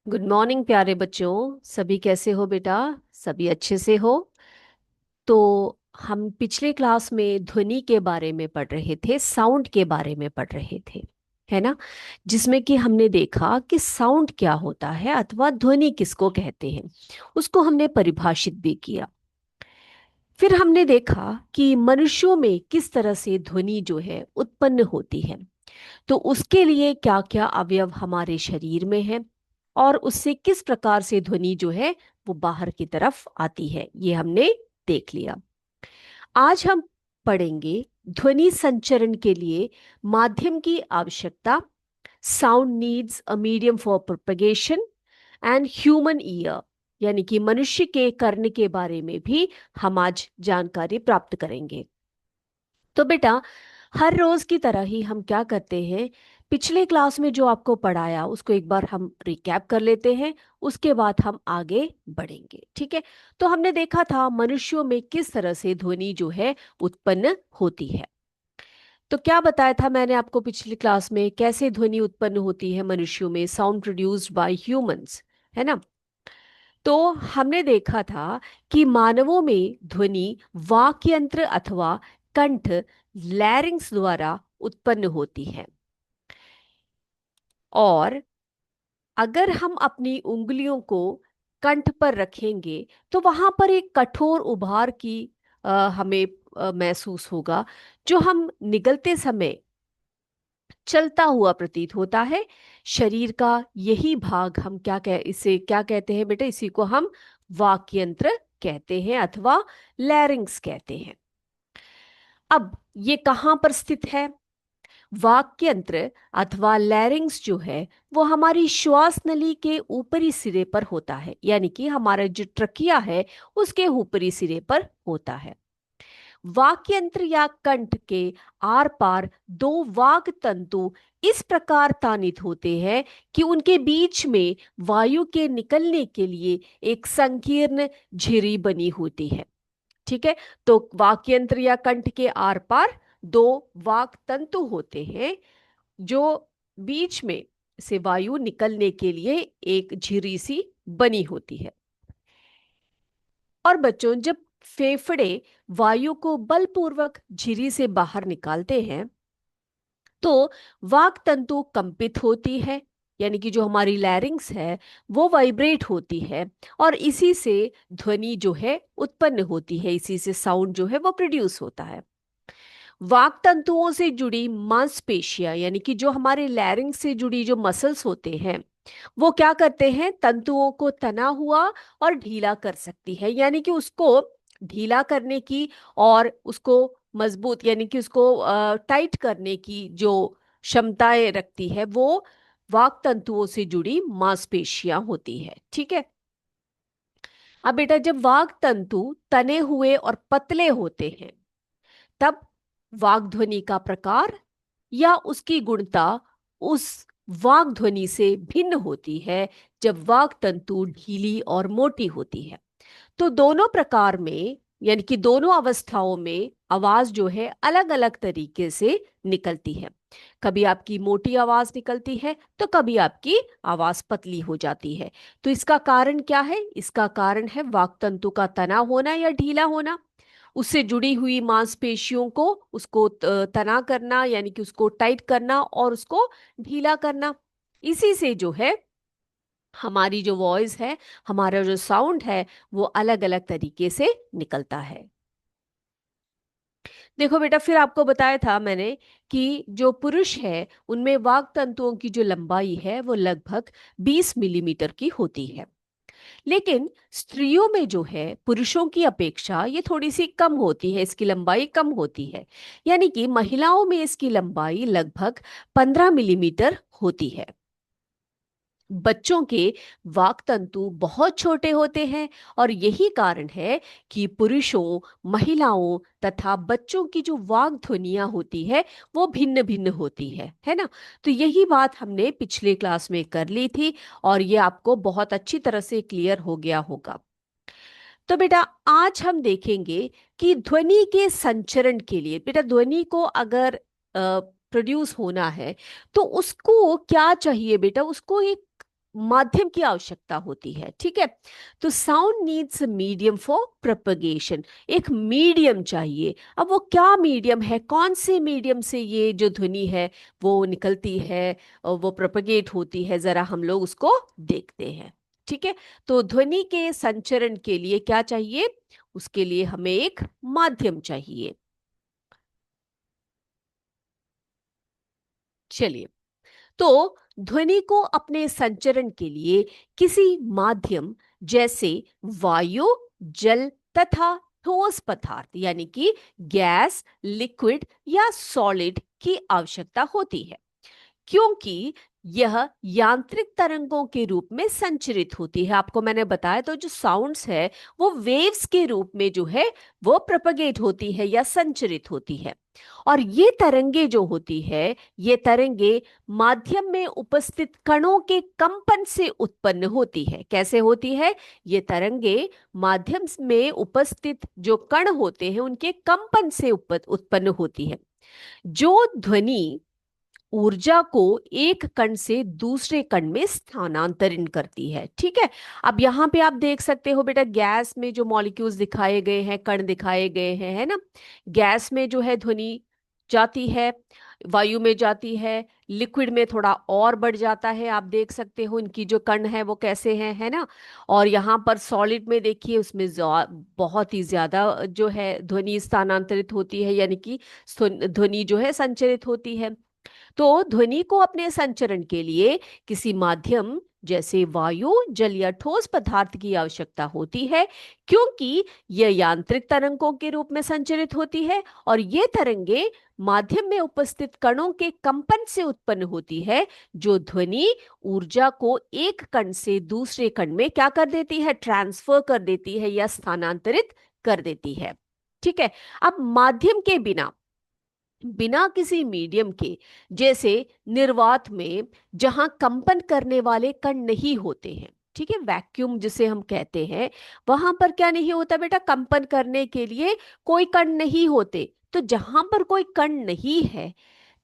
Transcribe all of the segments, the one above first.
Good morning प्यारे बच्चों। सभी कैसे हो बेटा? सभी अच्छे से हो? तो हम पिछले क्लास में ध्वनि के बारे में पढ़ रहे थे, साउंड के बारे में पढ़ रहे थे, है ना? जिसमें कि हमने देखा कि साउंड क्या होता है अथवा ध्वनि किसको कहते हैं, उसको हमने परिभाषित भी किया। फिर हमने देखा कि मनुष्यों में किस तरह से ध्वनि जो है उत्पन्न होती है, तो उसके लिए क्या क्या अवयव हमारे शरीर में है और उससे किस प्रकार से ध्वनि जो है वो बाहर की तरफ आती है, ये हमने देख लिया। आज हम पढ़ेंगे ध्वनि संचरण के लिए माध्यम की आवश्यकता, sound needs a medium for propagation and human ear, यानी कि मनुष्य के कर्ण के बारे में भी हम आज जानकारी प्राप्त करेंगे। तो बेटा, हर रोज की तरह ही हम क्या करते हैं, पिछले क्लास में जो आपको पढ़ाया उसको एक बार हम रिकैप कर लेते हैं, उसके बाद हम आगे बढ़ेंगे। ठीक है? तो हमने देखा था मनुष्यों में किस तरह से ध्वनि जो है उत्पन्न होती है। तो क्या बताया था मैंने आपको पिछली क्लास में, कैसे ध्वनि उत्पन्न होती है मनुष्यों में, साउंड प्रोड्यूस्ड बाय ह्यूमंस, है ना? तो हमने देखा था कि मानवों में ध्वनि वाक् यंत्र अथवा कंठ, लैरिंग्स द्वारा उत्पन्न होती है। और अगर हम अपनी उंगलियों को कंठ पर रखेंगे तो वहां पर एक कठोर उभार की हमें महसूस होगा, जो हम निगलते समय चलता हुआ प्रतीत होता है। शरीर का यही भाग हम इसे क्या कहते हैं बेटा? इसी को हम वाक् यंत्र कहते हैं अथवा लैरिंग्स कहते हैं। अब ये कहाँ पर स्थित है? वाक् यंत्र अथवा लैरिंग्स जो है वो हमारी श्वास नली के ऊपरी सिरे पर होता है, यानी कि हमारा जो ट्रकिया है उसके ऊपरी सिरे पर होता है। वाक् यंत्र या कंठ के आर पार दो वाग तंतु इस प्रकार तानित होते हैं कि उनके बीच में वायु के निकलने के लिए एक संकीर्ण झिरी बनी होती है। ठीक है? तो वाक् यंत्र या कंठ के आर पार दो वाग तंतु होते हैं, जो बीच में से वायु निकलने के लिए एक झिरी सी बनी होती है। और बच्चों, जब फेफड़े वायु को बलपूर्वक झिरी से बाहर निकालते हैं तो वाक तंतु कंपित होती है, यानी कि जो हमारी लैरिंग्स है वो वाइब्रेट होती है, और इसी से ध्वनि जो है उत्पन्न होती है, इसी से साउंड जो है वो प्रोड्यूस होता है। वाक तंतुओं से जुड़ी मांसपेशियां, यानी कि जो हमारे लैरिंग से जुड़ी जो मसल्स होते हैं, वो क्या करते हैं, तंतुओं को तना हुआ और ढीला कर सकती है, यानी कि उसको ढीला करने की और उसको मजबूत, यानी कि उसको टाइट करने की जो क्षमताएं रखती है, वो वाक तंतुओं से जुड़ी मांसपेशियां होती है। ठीक है? अब बेटा, जब वाक तंतु तने हुए और पतले होते हैं तब वाग ध्वनि का प्रकार या उसकी गुणता उस वाग ध्वनि से भिन्न होती है जब वाग तंतु ढीली और मोटी होती है। तो दोनों प्रकार में, यानी कि दोनों अवस्थाओं में आवाज जो है अलग अलग तरीके से निकलती है। कभी आपकी मोटी आवाज निकलती है तो कभी आपकी आवाज पतली हो जाती है। तो इसका कारण क्या है? इसका कारण है वाक् तंतु का तना होना या ढीला होना, उससे जुड़ी हुई मांसपेशियों को उसको तना करना, यानी कि उसको टाइट करना और उसको ढीला करना। इसी से जो है हमारी जो वॉइस है, हमारा जो साउंड है, वो अलग अलग तरीके से निकलता है। देखो बेटा, फिर आपको बताया था मैंने कि जो पुरुष है उनमें वाग तंतुओं की जो लंबाई है वो लगभग 20 मिलीमीटर की होती है। लेकिन स्त्रियों में जो है पुरुषों की अपेक्षा ये थोड़ी सी कम होती है, इसकी लंबाई कम होती है, यानी कि महिलाओं में इसकी लंबाई लगभग 15 मिलीमीटर होती है। बच्चों के वाक तंतु बहुत छोटे होते हैं, और यही कारण है कि पुरुषों, महिलाओं तथा बच्चों की जो वाग ध्वनियां होती है वो भिन्न भिन्न होती है ना? तो यही बात हमने पिछले क्लास में कर ली थी, और ये आपको बहुत अच्छी तरह से क्लियर हो गया होगा। तो बेटा, आज हम देखेंगे कि ध्वनि के संचरण के लिए, बेटा ध्वनि को अगर प्रोड्यूस होना है तो उसको क्या चाहिए बेटा? उसको एक माध्यम की आवश्यकता होती है, ठीक है। तो sound needs medium for propagation, एक मीडियम चाहिए। अब वो क्या मीडियम है, कौन से मीडियम से ये जो ध्वनि है वो निकलती है और वो प्रोपगेट होती है, जरा हम लोग उसको देखते हैं, ठीक है। तो ध्वनि के संचरण के लिए क्या चाहिए, उसके लिए हमें एक माध्यम चाहिए। चलिए, तो ध्वनि को अपने संचरण के लिए किसी माध्यम जैसे वायु, जल तथा ठोस पदार्थ यानी कि गैस, लिक्विड या सॉलिड की आवश्यकता होती है, क्योंकि यह यांत्रिक तरंगों के रूप में संचरित होती है। आपको मैंने बताया तो जो साउंड्स है वो वेव्स के रूप में जो है वो प्रोपगेट होती है या संचरित होती है। और ये तरंगे जो होती है, ये तरंगे माध्यम में उपस्थित कणों के कंपन से उत्पन्न होती है। कैसे होती है ये तरंगे, माध्यम में उपस्थित जो कण होते हैं उनके कंपन से उत्पन्न होती है। जो ध्वनि ऊर्जा को एक कण से दूसरे कण में स्थानांतरित करती है, ठीक है। अब यहाँ पे आप देख सकते हो बेटा, गैस में जो मॉलिक्यूल्स दिखाए गए हैं, कण दिखाए गए हैं, है ना। गैस में जो है ध्वनि जाती है, वायु में जाती है, लिक्विड में थोड़ा और बढ़ जाता है। आप देख सकते हो इनकी जो कण है वो कैसे हैं, है ना। और यहाँ पर सॉलिड में देखिए, उसमें बहुत ही ज्यादा जो है ध्वनि स्थानांतरित होती है, यानी कि ध्वनि जो है संचरित होती है। तो ध्वनि को अपने संचरण के लिए किसी माध्यम जैसे वायु, जल या ठोस पदार्थ की आवश्यकता होती है, क्योंकि यह यांत्रिक तरंगों के रूप में संचरित होती है और ये तरंगे माध्यम में उपस्थित कणों के कंपन से उत्पन्न होती है, जो ध्वनि ऊर्जा को एक कण से दूसरे कण में क्या कर देती है, ट्रांसफर कर देती है या स्थानांतरित कर देती है, ठीक है। अब माध्यम के बिना, बिना किसी मीडियम के, जैसे निर्वात में जहां कंपन करने वाले कण नहीं होते हैं, ठीक है, वैक्यूम जिसे हम कहते हैं, वहां पर क्या नहीं होता बेटा, कंपन करने के लिए कोई कण नहीं होते। तो जहां पर कोई कण नहीं है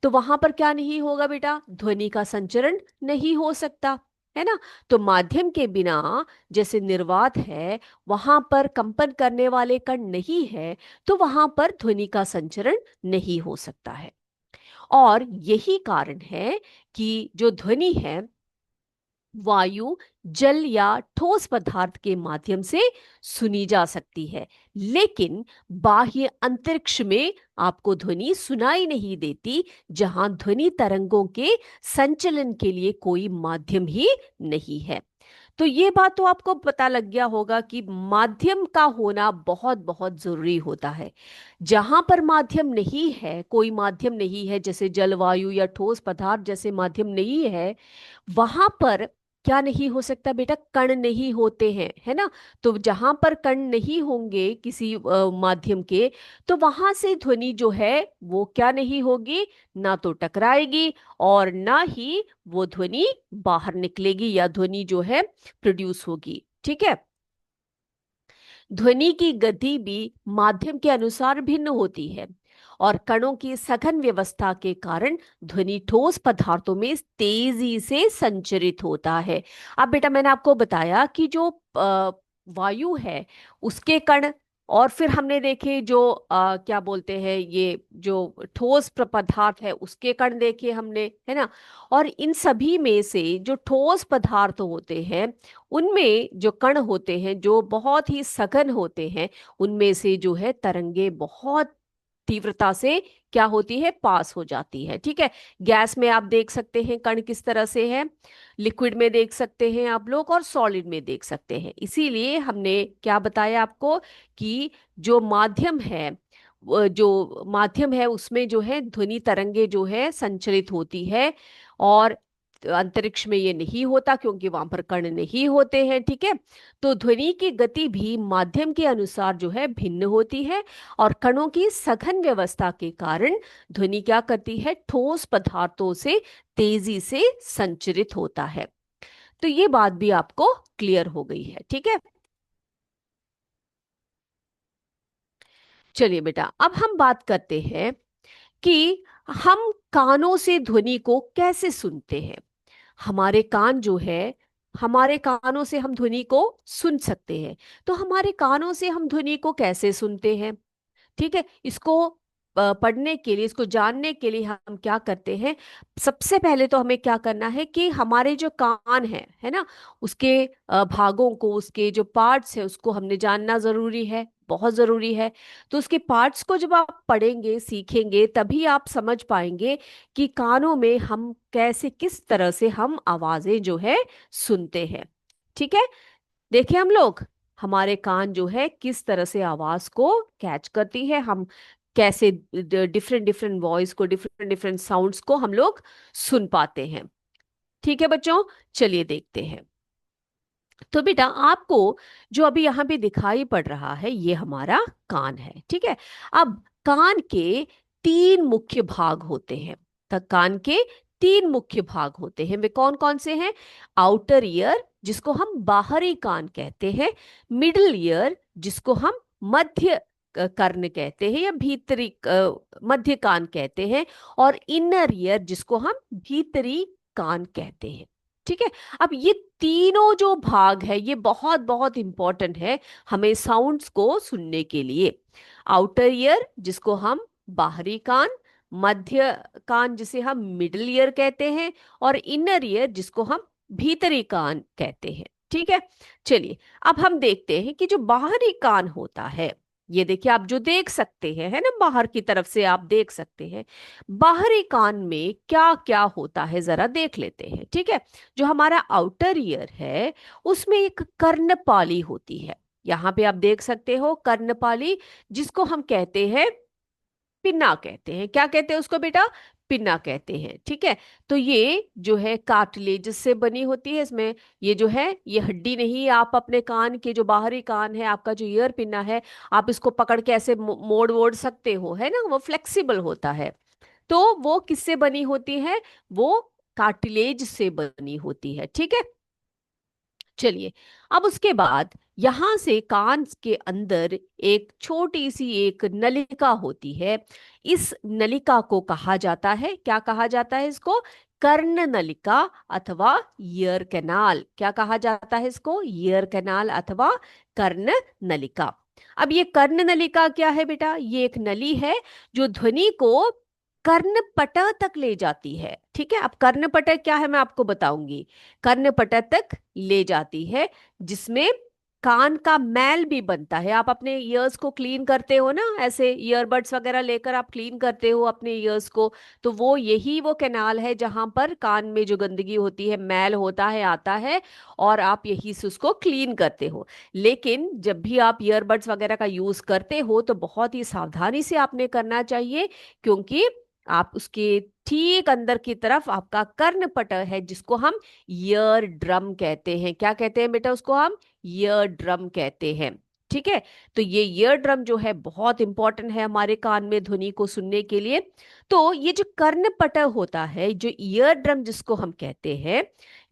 तो वहां पर क्या नहीं होगा बेटा, ध्वनि का संचरण नहीं हो सकता, है ना। तो माध्यम के बिना, जैसे निर्वात है, वहां पर कंपन करने वाले कण नहीं है, तो वहां पर ध्वनि का संचरण नहीं हो सकता है। और यही कारण है कि जो ध्वनि है वायु, जल या ठोस पदार्थ के माध्यम से सुनी जा सकती है, लेकिन बाह्य अंतरिक्ष में आपको ध्वनि सुनाई नहीं देती, जहां ध्वनि तरंगों के संचलन के लिए कोई माध्यम ही नहीं है। तो ये बात तो आपको पता लग गया होगा कि माध्यम का होना बहुत बहुत जरूरी होता है। जहां पर माध्यम नहीं है, कोई माध्यम नहीं है, जैसे जलवायु या ठोस पदार्थ जैसे माध्यम नहीं है, वहां पर क्या नहीं हो सकता बेटा, कण नहीं होते हैं, है ना। तो जहां पर कण नहीं होंगे किसी माध्यम के, तो वहां से ध्वनि जो है वो क्या नहीं होगी, ना तो टकराएगी और ना ही वो ध्वनि बाहर निकलेगी या ध्वनि जो है प्रोड्यूस होगी, ठीक है। ध्वनि की गति भी माध्यम के अनुसार भिन्न होती है और कणों की सघन व्यवस्था के कारण ध्वनि ठोस पदार्थों में तेजी से संचरित होता है। अब बेटा मैंने आपको बताया कि जो वायु है उसके कण, और फिर हमने देखे जो क्या बोलते हैं, ये जो ठोस पदार्थ है उसके कण देखे हमने, है ना। और इन सभी में से जो ठोस पदार्थ होते हैं उनमें जो कण होते हैं जो बहुत ही सघन होते हैं, उनमें से जो है तरंगे बहुत तीव्रता से क्या होती है, पास हो जाती है, ठीक है। गैस में आप देख सकते हैं कण किस तरह से है, लिक्विड में देख सकते हैं आप लोग, और सॉलिड में देख सकते हैं। इसीलिए हमने क्या बताया आपको कि जो माध्यम है, जो माध्यम है उसमें जो है ध्वनि तरंगे जो है संचरित होती है, और अंतरिक्ष में ये नहीं होता क्योंकि वहां पर कण नहीं होते हैं, ठीक है। तो ध्वनि की गति भी माध्यम के अनुसार जो है भिन्न होती है और कणों की सघन व्यवस्था के कारण ध्वनि क्या करती है, ठोस पदार्थों से तेजी से संचरित होता है। तो ये बात भी आपको क्लियर हो गई है, ठीक है। चलिए बेटा, अब हम बात करते हैं कि हम कानों से ध्वनि को कैसे सुनते हैं। हमारे कान जो है हमारे कानों से हम ध्वनि को सुन सकते हैं। तो हमारे कानों से हम ध्वनि को कैसे सुनते हैं? ठीक है, इसको पढ़ने के लिए, इसको जानने के लिए हम क्या करते हैं? सबसे पहले तो हमें क्या करना है कि हमारे जो कान है ना, उसके भागों को, उसके जो पार्ट्स है उसको हमने जानना जरूरी है, बहुत जरूरी है। तो उसके पार्ट्स को जब आप पढ़ेंगे, सीखेंगे, तभी आप समझ पाएंगे कि कानों में हम कैसे, किस तरह से हम आवाजें जो है सुनते हैं। ठीक है, देखें हम लोग, हमारे कान जो है किस तरह से आवाज को कैच करती है, हम कैसे डिफरेंट डिफरेंट वॉइस को, डिफरेंट डिफरेंट साउंड्स को हम लोग सुन पाते हैं। ठीक है बच्चों, चलिए देखते हैं। तो बेटा, आपको जो अभी यहाँ पे दिखाई पड़ रहा है ये हमारा कान है। ठीक है, अब कान के तीन मुख्य भाग होते हैं। तो कान के तीन मुख्य भाग होते हैं, वे कौन कौन से हैं? आउटर ईयर, जिसको हम बाहरी कान कहते हैं। मिडिल ईयर, जिसको हम मध्य कर्ण कहते हैं या भीतरी मध्य कान कहते हैं। और इनर ईयर, जिसको हम भीतरी कान कहते हैं। ठीक है, अब ये तीनों जो भाग है ये बहुत बहुत इंपॉर्टेंट है हमें साउंड्स को सुनने के लिए। आउटर ईयर, जिसको हम बाहरी कान, मध्य कान जिसे हम मिडिल ईयर कहते हैं, और इनर ईयर जिसको हम भीतरी कान कहते हैं। ठीक है, चलिए अब हम देखते हैं कि जो बाहरी कान होता है, ये देखिए आप जो देख सकते हैं, है ना, बाहर की तरफ से आप देख सकते हैं। बाहरी कान में क्या क्या होता है जरा देख लेते हैं। ठीक है, जो हमारा आउटर ईयर है उसमें एक कर्णपाली होती है। यहाँ पे आप देख सकते हो कर्णपाली, जिसको हम कहते हैं पिन्ना कहते हैं। क्या कहते हैं उसको बेटा? पिन्ना कहते हैं। ठीक है, तो ये जो है कार्टिलेज से बनी होती है। इसमें ये जो है ये हड्डी नहीं, आप अपने कान के जो बाहरी कान है, आपका जो ईयर पिन्ना है, आप इसको पकड़ के ऐसे मोड़ वोड़ सकते हो, है ना, वो फ्लेक्सिबल होता है। तो वो किससे बनी होती है? वो कार्टिलेज से बनी होती है। ठीक है, चलिए अब उसके बाद यहां से कान के अंदर एक छोटी सी एक नलिका होती है। इस नलिका को कहा जाता है, क्या कहा जाता है इसको? कर्ण नलिका अथवा ईयर कैनाल। क्या कहा जाता है इसको? ईयर कैनाल अथवा कर्ण नलिका। अब ये कर्ण नलिका क्या है बेटा? ये एक नली है जो ध्वनि को कर्णपटल तक ले जाती है। ठीक है, अब कर्णपटल क्या है मैं आपको बताऊंगी। कर्णपटल तक ले जाती है, जिसमें कान का मैल भी बनता है। आप अपने ईयर्स को क्लीन करते हो ना, ऐसे ईयरबड्स वगैरह लेकर आप क्लीन करते हो अपने ईयर्स को, तो वो यही वो कैनाल है जहां पर कान में जो गंदगी होती है, मैल होता है, आता है, और आप यही से उसको क्लीन करते हो। लेकिन जब भी आप ईयरबड्स वगैरह का यूज करते हो तो बहुत ही सावधानी से आपने करना चाहिए, क्योंकि आप उसके ठीक अंदर की तरफ आपका कर्णपटल है, जिसको हम ईयर ड्रम कहते हैं। क्या कहते हैं बेटा उसको? हम ईयर ड्रम कहते हैं। ठीक है, तो ये ईयर ड्रम जो है बहुत इंपॉर्टेंट है हमारे कान में ध्वनि को सुनने के लिए। तो ये जो कर्णपटल होता है, जो ईयर ड्रम जिसको हम कहते हैं,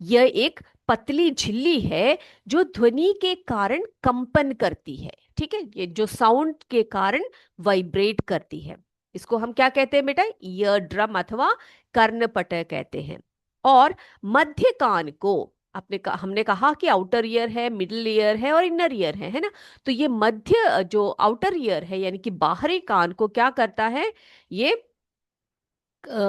यह एक पतली झिल्ली है जो ध्वनि के कारण कंपन करती है। ठीक है, ये जो साउंड के कारण वाइब्रेट करती है, इसको हम क्या कहते हैं बेटा? ईयर ड्रम अथवा कर्णपटल कहते हैं। और मध्य कान को हमने कहा कि आउटर ईयर है, मिडिल ईयर है और इनर ईयर है ना। तो ये मध्य जो आउटर ईयर है यानी कि बाहरी कान को क्या करता है? ये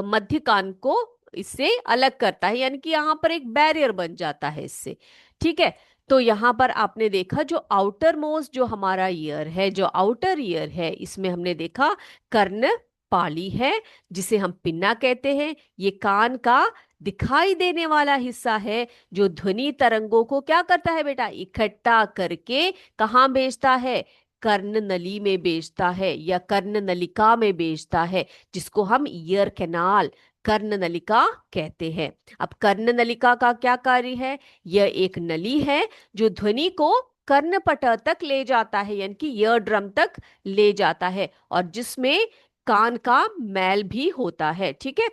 मध्य कान को इससे अलग करता है, यानी कि यहाँ पर एक बैरियर बन जाता है इससे। ठीक है, तो यहाँ पर आपने देखा जो आउटर मोस्ट जो हमारा ईयर है, जो आउटर ईयर है, इसमें हमने देखा कर्ण पाली है, जिसे हम पिन्ना कहते हैं। ये कान का दिखाई देने वाला हिस्सा है जो ध्वनि तरंगों को क्या करता है बेटा? इकट्ठा करके कहाँ भेजता है? कर्ण नली में भेजता है या कर्ण नलिका में भेजता है, जिसको हम ईयर कैनाल, कर्ण नलिका कहते हैं। अब कर्ण नलिका का क्या कार्य है? यह एक नली है जो ध्वनि को कर्णपटल तक ले जाता है, यानी कि ईयर ड्रम तक ले जाता है, और जिसमें कान का मैल भी होता है। ठीक है,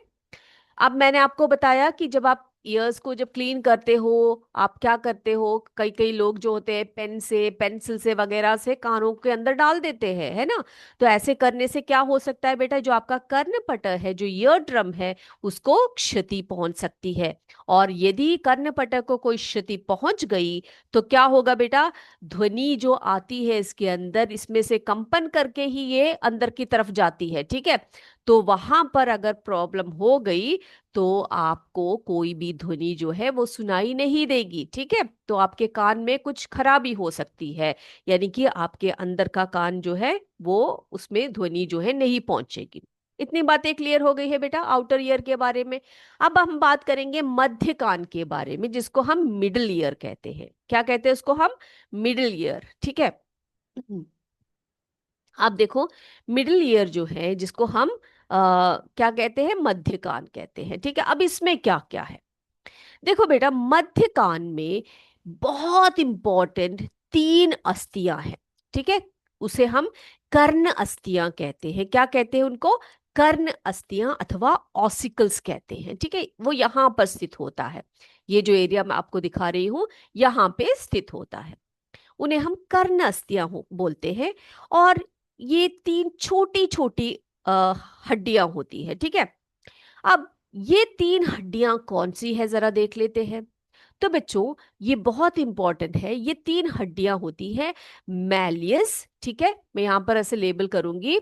अब मैंने आपको बताया कि जब आप ईयर्स को जब क्लीन करते हो, आप क्या करते हो, कई कई लोग जो होते हैं पेन से, पेंसिल से वगैरह से कानों के अंदर डाल देते हैं, है ना। तो ऐसे करने से क्या हो सकता है बेटा, जो आपका कर्णपटल है, जो ईयर ड्रम है, उसको क्षति पहुंच सकती है। और यदि कर्णपटल को कोई क्षति पहुंच गई तो क्या होगा बेटा, ध्वनि जो आती है इसके अंदर, इसमें से कंपन करके ही ये अंदर की तरफ जाती है, ठीक है। तो वहां पर अगर प्रॉब्लम हो गई तो आपको कोई भी ध्वनि जो है वो सुनाई नहीं देगी, ठीक है। तो आपके कान में कुछ खराबी हो सकती है, यानी कि आपके अंदर का कान जो है वो, उसमें ध्वनि जो है नहीं पहुंचेगी। इतनी बातें क्लियर हो गई है बेटा आउटर ईयर के बारे में। अब हम बात करेंगे मध्य कान के बारे में, जिसको हम मिडिल ईयर कहते हैं। क्या कहते हैं उसको हम? मिडिल ईयर, ठीक है। आप देखो, मिडिल ईयर जो है जिसको हम क्या कहते हैं, मध्य कान कहते हैं, ठीक है। अब इसमें क्या क्या है, देखो बेटा, मध्य कान में बहुत इंपॉर्टेंट तीन अस्थियां हैं, ठीक है। उसे हम कर्ण अस्थियां कहते हैं। क्या कहते हैं उनको? कर्ण अस्थियां अथवा ऑसिकल्स कहते हैं, ठीक है। वो यहां पर स्थित होता है, ये जो एरिया मैं आपको दिखा रही हूं यहां पे स्थित होता है। उन्हें हम कर्ण अस्थियां बोलते हैं। और ये तीन छोटी छोटी हड्डियां होती है, ठीक है। अब ये तीन हड्डियां कौन सी है जरा देख लेते हैं। तो बच्चों, ये बहुत इंपॉर्टेंट है। ये तीन हड्डियां होती है मैलियस, ठीक है, मैं यहां पर ऐसे लेबल करूंगी।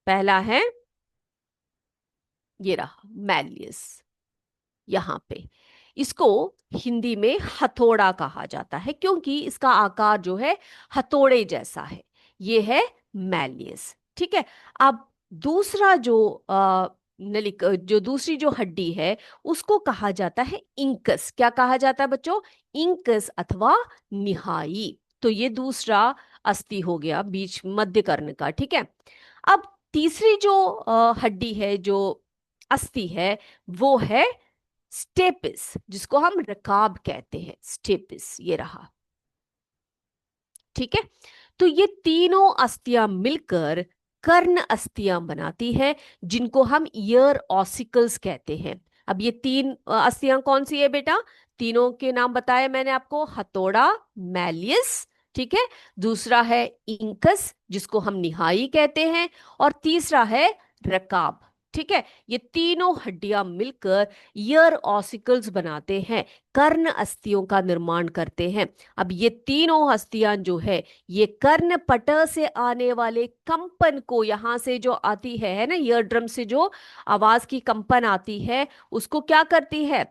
पहला है, ये रहा मैलियस, यहाँ पे इसको हिंदी में हथौड़ा कहा जाता है, क्योंकि इसका आकार जो है हथौड़े जैसा है। ये है मैलियस, ठीक है। अब दूसरा जो नलिक जो दूसरी जो हड्डी है उसको कहा जाता है इंकस। क्या कहा जाता है बच्चों? इंकस अथवा निहाई। तो ये दूसरा अस्थि हो गया बीच मध्य कर्ण का, ठीक है। अब तीसरी जो हड्डी है, जो अस्थि है, वो है स्टेपिस, जिसको हम रकाब कहते हैं। स्टेपिस ये रहा, ठीक है। तो ये तीनों अस्थियां मिलकर कर्ण अस्थियां बनाती है, जिनको हम ईयर ऑसिकल्स कहते हैं। अब ये तीन अस्थियां कौन सी है बेटा? तीनों के नाम बताए मैंने आपको, हथौड़ा, मैलियस, ठीक है। दूसरा है इंकस, जिसको हम निहाई कहते हैं। और तीसरा है रकाब, ठीक है। ये तीनों हड्डियां मिलकर ईयर ऑसिकल्स बनाते हैं, कर्ण अस्थियों का निर्माण करते हैं। अब ये तीनों अस्थियां जो है, ये कर्ण पटल से आने वाले कंपन को, यहां से जो आती है ना, ईयर ड्रम से जो आवाज की कंपन आती है, उसको क्या करती है?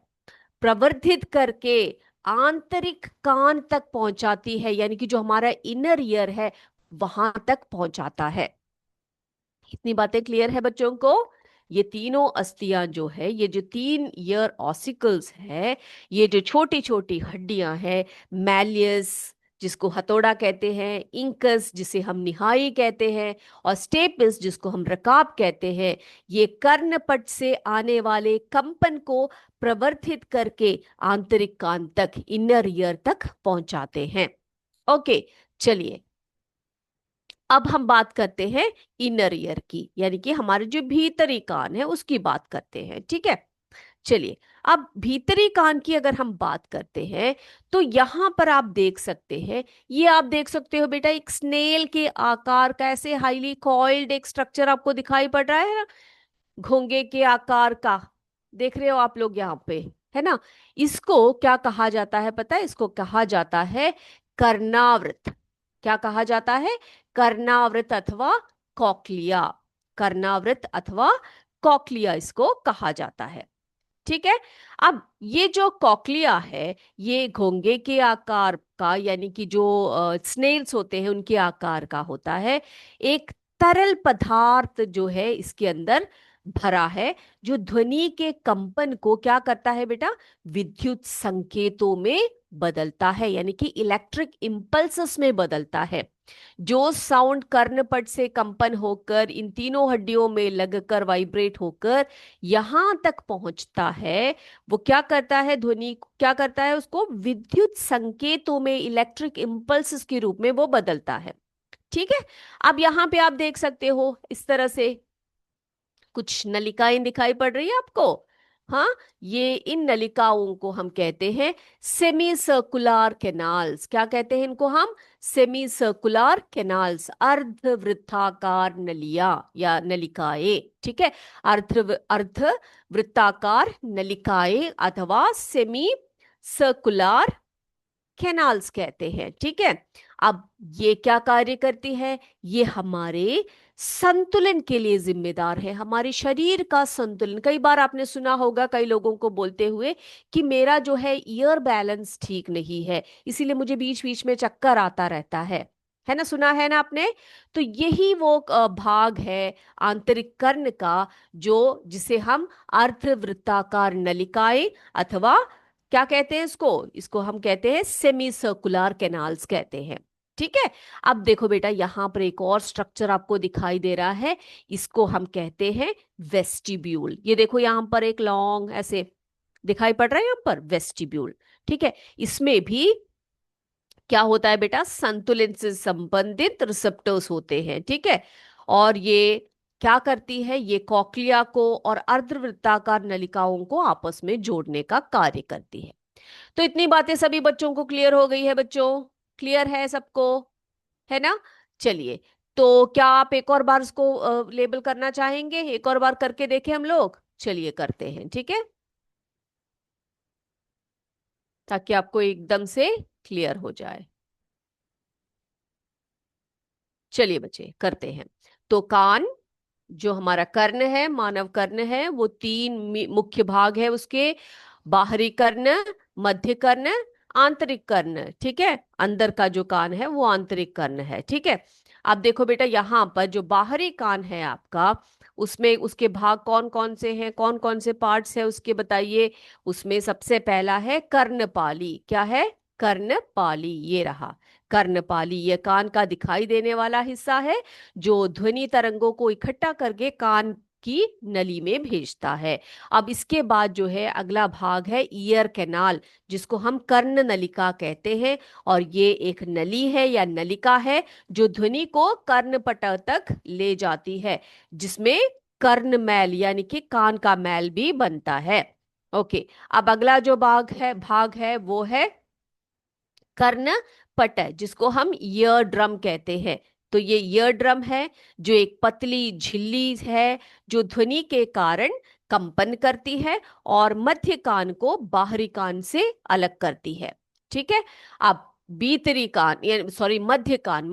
प्रवर्धित करके आंतरिक कान तक पहुंचाती है, यानी कि जो हमारा इनर ईयर है वहां तक पहुंचाता है। इतनी बातें क्लियर है बच्चों को? ये तीनों अस्थियां जो है, ये जो तीन ईयर ऑसिकल्स है, ये जो छोटी छोटी हड्डियां हैं, मैलियस जिसको हथौड़ा कहते हैं, इंकस जिसे हम निहाई कहते हैं, और स्टेपिस जिसको हम रकाब कहते हैं, ये कर्णपट से आने वाले कंपन को प्रवर्धित करके आंतरिक कान तक, इनर ईयर तक पहुंचाते हैं। ओके, चलिए अब हम बात करते हैं इनर ईयर की, यानी कि हमारे जो भीतरी कान है उसकी बात करते हैं, ठीक है। चलिए, अब भीतरी कान की अगर हम बात करते हैं तो यहां पर आप देख सकते हैं, ये आप देख सकते हो बेटा, एक स्नेल के आकार का ऐसे हाईली कॉइल्ड एक स्ट्रक्चर आपको दिखाई पड़ रहा है ना, घोंगे के आकार का। देख रहे हो आप लोग यहाँ पे, है ना। इसको क्या कहा जाता है पता है? इसको कहा जाता है कर्णावृत। क्या कहा जाता है? कर्णावृत अथवा कॉक्लिया। कर्णावृत अथवा कॉक्लिया इसको कहा जाता है, ठीक है। अब ये जो कॉक्लिया है, ये घोंगे के आकार का, यानी कि जो स्नेल्स होते हैं उनके आकार का होता है। एक तरल पदार्थ जो है इसके अंदर भरा है, जो ध्वनि के कंपन को क्या करता है बेटा? विद्युत संकेतों में बदलता है, यानी कि इलेक्ट्रिक इंपल्सेस में बदलता है। जो साउंड कर्णपट से कंपन होकर इन तीनों हड्डियों में लगकर वाइब्रेट होकर यहां तक पहुंचता है, वो क्या करता है? ध्वनि क्या करता है? उसको विद्युत संकेतों में, इलेक्ट्रिक इंपल्स के रूप में वो बदलता है, ठीक है। अब यहां पे आप देख सकते हो इस तरह से कुछ नलिकाएं दिखाई पड़ रही है आपको। हाँ, ये इन नलिकाओं को हम कहते हैं सेमी सर्कुलर कैनाल्स। क्या कहते हैं इनको हम? सेमी सर्कुलर कैनाल्स, अर्धवृत्ताकार नलिया या नलिकाएं। ठीक है, अर्धवृत्ताकार नलिकाएं अथवा सेमी सर्कुलर कैनाल्स कहते हैं। ठीक है, अब ये क्या कार्य करती है? ये हमारे संतुलन के लिए जिम्मेदार है, हमारे शरीर का संतुलन। कई बार आपने सुना होगा कई लोगों को बोलते हुए कि मेरा जो है ईयर बैलेंस ठीक नहीं है, इसीलिए मुझे बीच बीच में चक्कर आता रहता है ना? सुना है ना आपने? तो यही वो भाग है आंतरिक कर्ण का, जो जिसे हम अर्धवृत्ताकार नलिकाएं अथवा क्या कहते हैं इसको? इसको हम कहते हैं सेमी सर्कुलर कैनाल्स कहते हैं। ठीक है, अब देखो बेटा, यहां पर एक और स्ट्रक्चर आपको दिखाई दे रहा है, इसको हम कहते हैं वेस्टिब्यूल। ये देखो यहां पर एक लॉन्ग ऐसे दिखाई पड़ रहा है यहां पर वेस्टिब्यूल। ठीक है, इसमें भी क्या होता है बेटा? संतुलन से संबंधित रिसेप्टर्स होते हैं। ठीक है, और ये क्या करती है? ये कॉक्लिया को और अर्धवृत्ताकार नलिकाओं को आपस में जोड़ने का कार्य करती है। तो इतनी बातें सभी बच्चों को क्लियर हो गई है बच्चों? क्लियर है सबको? है ना? चलिए, तो क्या आप एक और बार इसको लेबल करना चाहेंगे? एक और बार करके देखें हम लोग। चलिए करते हैं, ठीक है, ताकि आपको एकदम से क्लियर हो जाए। चलिए बच्चे करते हैं। तो कान, जो हमारा कर्ण है, मानव कर्ण है, वो तीन मुख्य भाग है उसके। बाहरी कर्ण, मध्य कर्ण, आंतरिक कर्ण। ठीक है, अंदर का जो कान है वो आंतरिक कर्ण है। ठीक है, अब देखो बेटा, यहाँ पर जो बाहरी कान है आपका, उसमें उसके भाग कौन कौन से हैं, कौन कौन से पार्ट्स है उसके बताइए। उसमें सबसे पहला है कर्णपाली। क्या है? कर्णपाली। ये रहा कर्णपाली, ये कान का दिखाई देने वाला हिस्सा है, जो ध्वनि तरंगों को इकट्ठा करके कान की नली में भेजता है। अब इसके बाद जो है अगला भाग है ईयर कैनाल, जिसको हम कर्ण नलिका कहते हैं। और ये एक नली है या नलिका है जो ध्वनि को कर्णपटल तक ले जाती है, जिसमें कर्ण मैल यानी कि कान का मैल भी बनता है। ओके, अब अगला जो भाग है वो है कर्ण पटल, जिसको हम ईयर ड्रम कहते हैं। तो ये ईयर ड्रम है, जो एक पतली झिल्ली है, जो ध्वनि के कारण कंपन करती है और मध्य कान को बाहरी कान से अलग करती है। ठीक है, अब भीतरी कान या सॉरी मध्य कान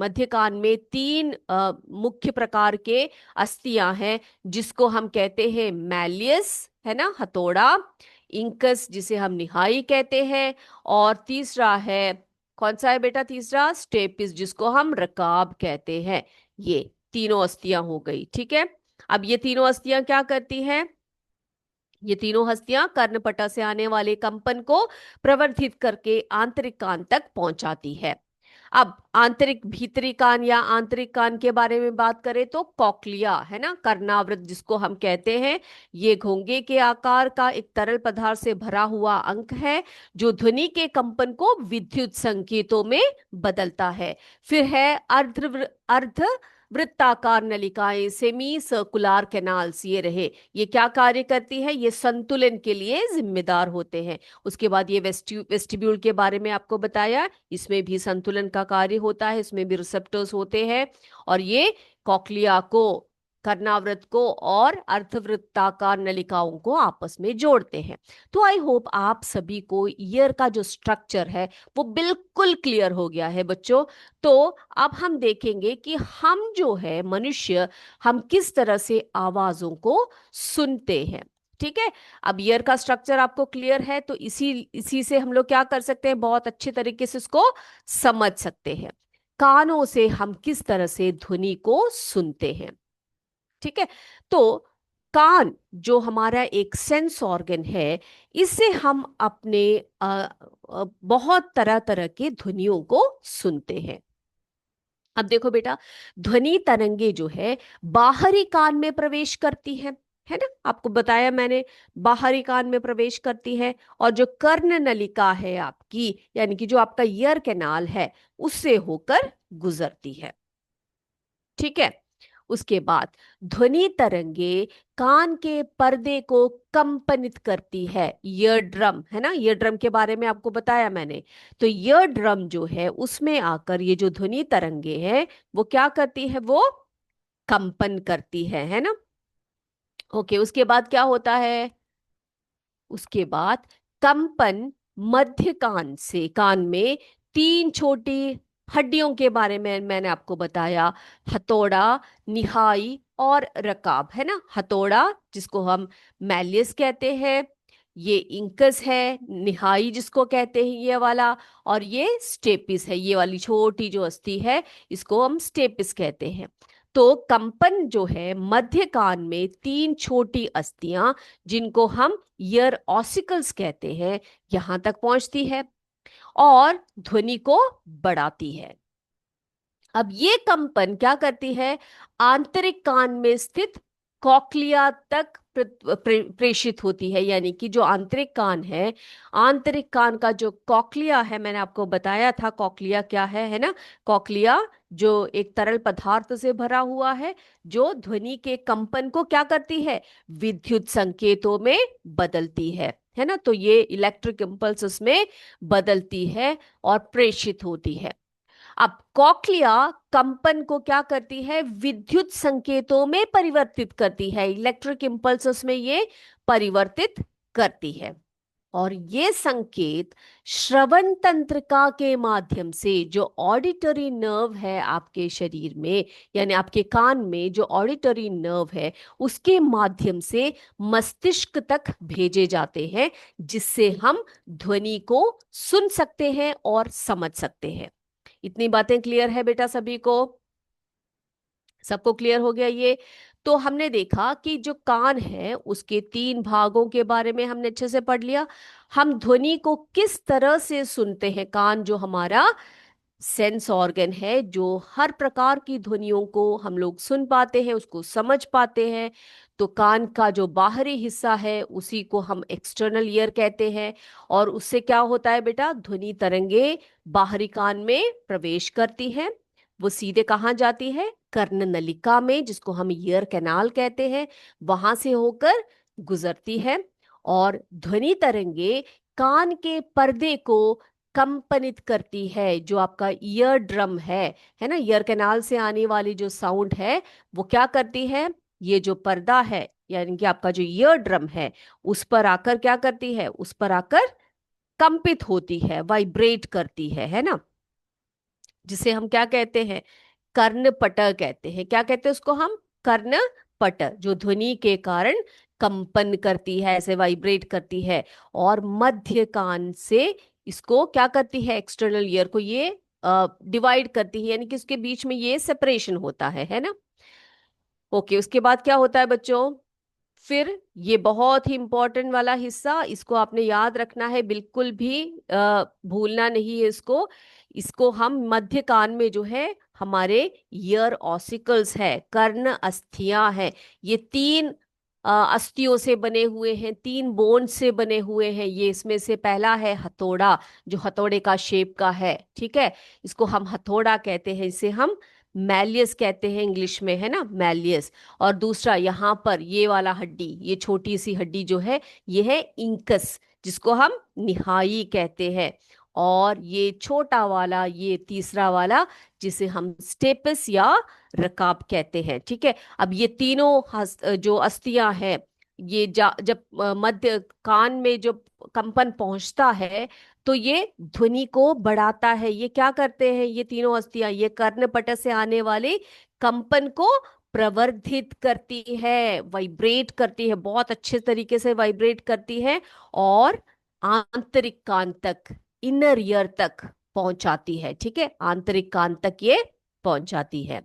में तीन मुख्य प्रकार के अस्थियां हैं, जिसको हम कहते हैं मैलियस, है ना, हथौड़ा, इंकस जिसे हम निहाई कहते हैं, और तीसरा है, कौन सा है बेटा तीसरा? स्टेपिस, जिसको हम रकाब कहते हैं। ये तीनों अस्थियां हो गई। ठीक है, अब ये तीनों अस्थियां क्या करती हैं? ये तीनों हस्तियां कर्णपटा से आने वाले कंपन को प्रवर्धित करके आंतरिक कान तक पहुंचाती है। अब आंतरिक भीतरी कान या आंतरिक कान के बारे में बात करें तो कॉक्लिया, है ना, कर्णावृत जिसको हम कहते हैं, ये घोंगे के आकार का एक तरल पदार्थ से भरा हुआ अंक है, जो ध्वनि के कंपन को विद्युत संकेतों में बदलता है। फिर है अर्ध वृत्ताकार नलिकाएं, सेमी सर्कुलर कैनाल्स। ये रहे, ये क्या कार्य करती है? ये संतुलन के लिए जिम्मेदार होते हैं। उसके बाद ये वेस्टिब्यूल के बारे में आपको बताया, इसमें भी संतुलन का कार्य होता है, इसमें भी रिसेप्टर्स होते हैं, और ये कॉक्लिया को, कर्णावृत को और अर्धवृत्ताकार नलिकाओं को आपस में जोड़ते हैं। तो आई होप आप सभी को ईयर का जो स्ट्रक्चर है वो बिल्कुल क्लियर हो गया है बच्चों। तो अब हम देखेंगे कि हम जो है मनुष्य, हम किस तरह से आवाजों को सुनते हैं। ठीक है, अब ईयर का स्ट्रक्चर आपको क्लियर है, तो इसी इसी से हम लोग क्या कर सकते हैं? बहुत अच्छे तरीके से इसको समझ सकते हैं। कानों से हम किस तरह से ध्वनि को सुनते हैं। ठीक है, तो कान जो हमारा एक सेंस ऑर्गन है, इससे हम अपने बहुत तरह तरह के ध्वनियों को सुनते हैं। अब देखो बेटा, ध्वनि तरंगे जो है बाहरी कान में प्रवेश करती है ना, आपको बताया मैंने, बाहरी कान में प्रवेश करती है, और जो कर्ण नलिका है आपकी, यानी कि जो आपका ईयर कैनाल है, उससे होकर गुजरती है। ठीक है, उसके बाद ध्वनि तरंगे कान के पर्दे को कंपनित करती है। ईयर ड्रम है ना, ईयर ड्रम के बारे में आपको बताया मैंने। तो ईयर ड्रम जो है उसमें आकर ये जो ध्वनि तरंगे हैं वो क्या करती है, वो कंपन करती है ना। ओके, उसके बाद क्या होता है, उसके बाद कंपन मध्य कान से, कान में तीन छोटी हड्डियों के बारे में मैंने आपको बताया, हथौड़ा, निहाई और रकाब, है ना। हथौड़ा जिसको हम मैलियस कहते हैं, ये इंकस है, निहाई जिसको कहते हैं ये वाला, और ये स्टेपिस है, ये वाली छोटी जो अस्थि है इसको हम स्टेपिस कहते हैं। तो कंपन जो है मध्य कान में तीन छोटी अस्थियां जिनको हम ईयर ऑसिकल्स कहते हैं, यहां तक पहुंचती है और ध्वनि को बढ़ाती है। अब ये कंपन क्या करती है, आंतरिक कान में स्थित कॉक्लिया तक प्रेषित होती है। यानी कि जो आंतरिक कान है, आंतरिक कान का जो कॉक्लिया है, मैंने आपको बताया था कॉक्लिया क्या है ना। कॉक्लिया जो एक तरल पदार्थ से भरा हुआ है, जो ध्वनि के कंपन को क्या करती है, विद्युत संकेतों में बदलती है ना। तो ये इलेक्ट्रिक इम्पल्स में बदलती है और प्रेषित होती है। अब कॉक्लिया कंपन को क्या करती है, विद्युत संकेतों में परिवर्तित करती है, इलेक्ट्रिक इम्पल्सेस में ये परिवर्तित करती है। और ये संकेत श्रवण तंत्रिका के माध्यम से, जो ऑडिटरी नर्व है आपके शरीर में, यानी आपके कान में जो ऑडिटरी नर्व है उसके माध्यम से मस्तिष्क तक भेजे जाते हैं, जिससे हम ध्वनि को सुन सकते हैं और समझ सकते हैं। इतनी बातें क्लियर है बेटा सभी को? सबको क्लियर हो गया ये? तो हमने देखा कि जो कान है उसके तीन भागों के बारे में हमने अच्छे से पढ़ लिया। हम ध्वनि को किस तरह से सुनते हैं, कान जो हमारा सेंस ऑर्गन है, जो हर प्रकार की ध्वनियों को हम लोग सुन पाते हैं, उसको समझ पाते हैं। तो कान का जो बाहरी हिस्सा है उसी को हम एक्सटर्नल ईयर कहते हैं। और उससे क्या होता है बेटा, ध्वनि तरंगे बाहरी कान में प्रवेश करती हैं, वो सीधे कहाँ जाती है, कर्ण नलिका में, जिसको हम ईयर कैनाल कहते हैं, वहां से होकर गुजरती है। और ध्वनि तरंगे कान के पर्दे को कंपनित करती है, जो आपका ईयर ड्रम है ना, ईयर कैनाल से आने वाली जो साउंड है वो क्या करती है, ये जो पर्दा है यानी कि आपका जो ईयर ड्रम है उस पर आकर क्या करती है, उस पर आकर कंपित होती है, वाइब्रेट करती है ना। जिसे हम क्या कहते हैं, कर्णपटल कहते हैं। क्या कहते हैं उसको हम, कर्णपटल, जो ध्वनि के कारण कंपन करती है, ऐसे वाइब्रेट करती है। और मध्य कान से इसको क्या करती है, एक्सटर्नल ईयर को ये डिवाइड करती है, यानी कि इसके बीच में ये सेपरेशन होता है ना। ओके, उसके बाद क्या होता है बच्चों, फिर ये बहुत ही इंपॉर्टेंट वाला हिस्सा, इसको आपने याद रखना है, बिल्कुल भी भूलना नहीं है इसको। इसको हम मध्य कान में जो है हमारे ईयर ऑसिकल्स है, कर्ण अस्थियां हैं, ये तीन अस्थियों से बने हुए हैं, तीन बोन से बने हुए हैं। ये इसमें से पहला है हथौड़ा, जो हथौड़े का शेप का है, ठीक है, इसको हम हथौड़ा कहते हैं, इसे हम मैलियस कहते हैं इंग्लिश में, है ना, मैलियस। और दूसरा यहाँ पर ये वाला हड्डी, ये छोटी सी हड्डी जो है ये है इंकस, जिसको हम निहाई कहते हैं। और ये छोटा वाला, ये तीसरा वाला, जिसे हम स्टेपस या रकाब कहते हैं, ठीक है। अब ये तीनों जो अस्थियां हैं, ये जब मध्य कान में जो कंपन पहुंचता है तो ये ध्वनि को बढ़ाता है। ये क्या करते हैं, ये तीनों अस्थियां, ये कर्णपटल से आने वाले कंपन को प्रवर्धित करती है, वाइब्रेट करती है, बहुत अच्छे तरीके से वाइब्रेट करती है और आंतरिक कान तक, इनर ईयर तक पहुंचाती है, ठीक है, आंतरिक कान तक ये पहुंच जाती है।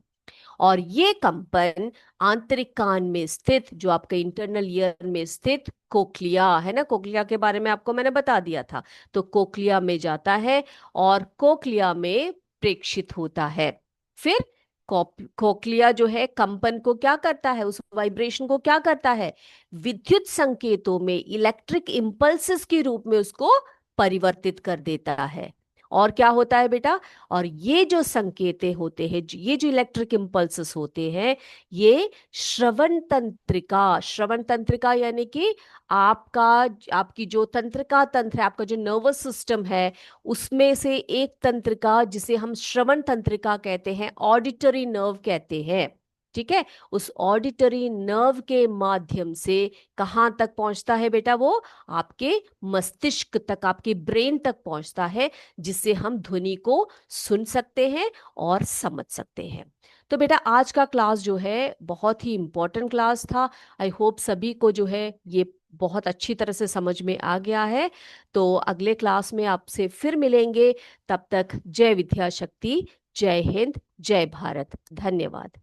और ये कंपन आंतरिक कान में स्थित, जो आपके इंटरनल ईयर में स्थित कोक्लिया है ना, कोक्लिया के बारे में आपको मैंने बता दिया था, तो कोक्लिया में जाता है और कोक्लिया में प्रेक्षित होता है। फिर कोक्लिया जो है कंपन को क्या करता है, उस वाइब्रेशन को क्या करता है, विद्युत संकेतों में, इलेक्ट्रिक इंपल्सेस के रूप में उसको परिवर्तित कर देता है। और क्या होता है बेटा, और ये जो संकेतें होते हैं, ये जो इलेक्ट्रिक इम्पल्सेस होते हैं, ये श्रवण तंत्रिका यानी कि आपका आपकी जो तंत्रिका तंत्र है, आपका जो नर्वस सिस्टम है, उसमें से एक तंत्रिका जिसे हम श्रवण तंत्रिका कहते हैं, ऑडिटरी नर्व कहते हैं, ठीक है, उस ऑडिटरी नर्व के माध्यम से कहाँ तक पहुंचता है बेटा, वो आपके मस्तिष्क तक, आपके ब्रेन तक पहुंचता है, जिससे हम ध्वनि को सुन सकते हैं और समझ सकते हैं। तो बेटा आज का क्लास जो है बहुत ही इंपॉर्टेंट क्लास था। आई होप सभी को जो है ये बहुत अच्छी तरह से समझ में आ गया है। तो अगले क्लास में आपसे फिर मिलेंगे। तब तक जय विद्या शक्ति, जय हिंद, जय भारत, धन्यवाद।